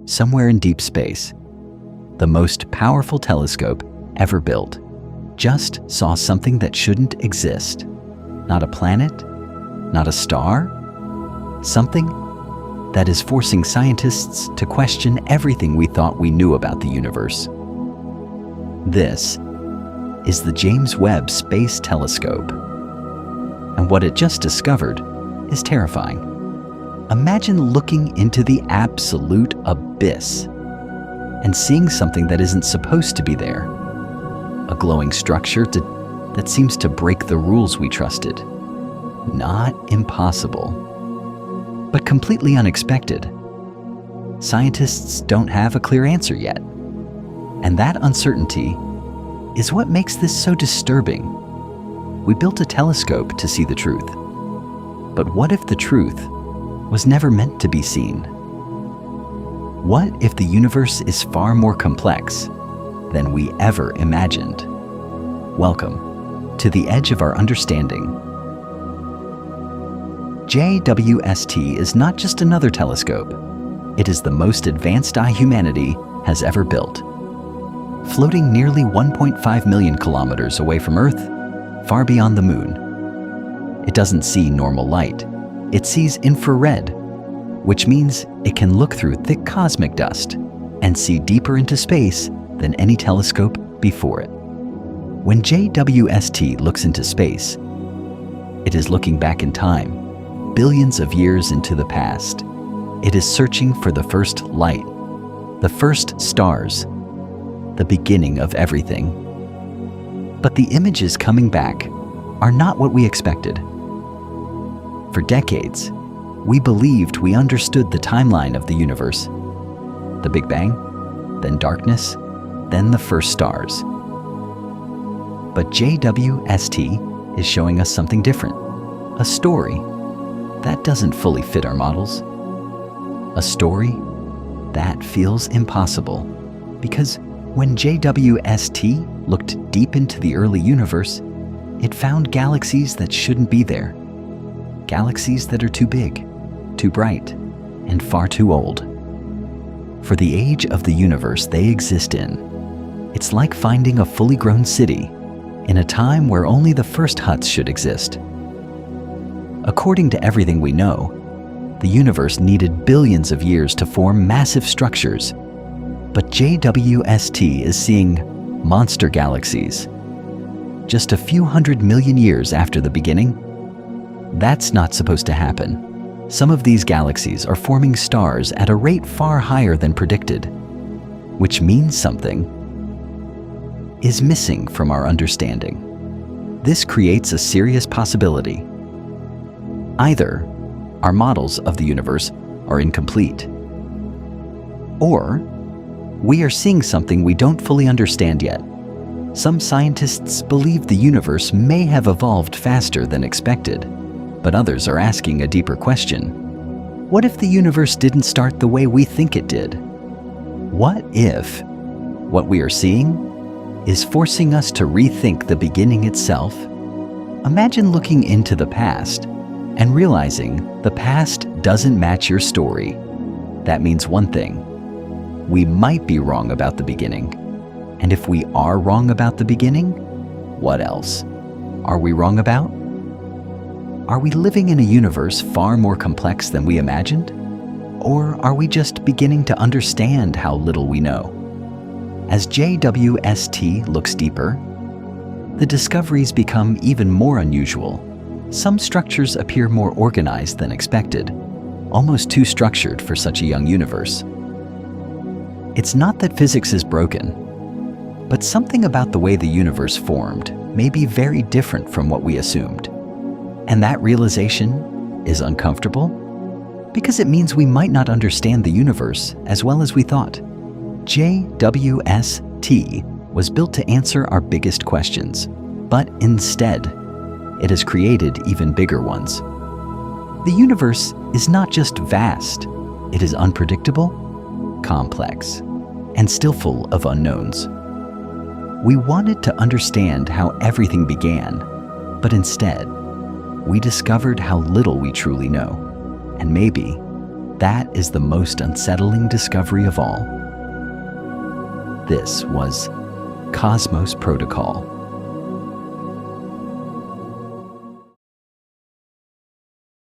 somewhere in deep space, the most powerful telescope ever built just saw something that shouldn't exist. Not a planet, not a star, something that is forcing scientists to question everything we thought we knew about the universe. This is the James Webb Space Telescope. And what it just discovered is terrifying. Imagine looking into the absolute abyss and seeing something that isn't supposed to be there. A glowing structure that seems to break the rules we trusted. Not impossible, but completely unexpected. Scientists don't have a clear answer yet. And that uncertainty is what makes this so disturbing. We built a telescope to see the truth. But what if the truth was never meant to be seen? What if the universe is far more complex than we ever imagined? Welcome to the edge of our understanding. JWST is not just another telescope. It is the most advanced eye humanity has ever built. Floating nearly 1.5 million kilometers away from Earth, far beyond the moon. It doesn't see normal light. It sees infrared, which means it can look through thick cosmic dust and see deeper into space than any telescope before it. When JWST looks into space, it is looking back in time, billions of years into the past. It is searching for the first light, the first stars, the beginning of everything. But the images coming back are not what we expected. For decades, we believed we understood the timeline of the universe. The Big Bang, then darkness, then the first stars. But JWST is showing us something different. A story that doesn't fully fit our models. A story that feels impossible. Because when JWST looked deep into the early universe, it found galaxies that shouldn't be there. Galaxies that are too big, too bright, and far too old. For the age of the universe they exist in, it's like finding a fully grown city in a time where only the first huts should exist. According to everything we know, the universe needed billions of years to form massive structures. But JWST is seeing monster galaxies just a few 100 million years after the beginning. That's not supposed to happen. Some of these galaxies are forming stars at a rate far higher than predicted, which means something is missing from our understanding. This creates a serious possibility. Either our models of the universe are incomplete, or we are seeing something we don't fully understand yet. Some scientists believe the universe may have evolved faster than expected, but others are asking a deeper question. What if the universe didn't start the way we think it did? What if what we are seeing is forcing us to rethink the beginning itself? Imagine looking into the past and realizing the past doesn't match your story. That means one thing. We might be wrong about the beginning. And if we are wrong about the beginning, what else are we wrong about? Are we living in a universe far more complex than we imagined? Or are we just beginning to understand how little we know? As JWST looks deeper, the discoveries become even more unusual. Some structures appear more organized than expected, almost too structured for such a young universe. It's not that physics is broken, but something about the way the universe formed may be very different from what we assumed. And that realization is uncomfortable because it means we might not understand the universe as well as we thought. JWST was built to answer our biggest questions, but instead, it has created even bigger ones. The universe is not just vast, it is unpredictable, complex, and still full of unknowns. We wanted to understand how everything began, but instead, we discovered how little we truly know. And maybe That is the most unsettling discovery of all. This was Cosmos Protocol.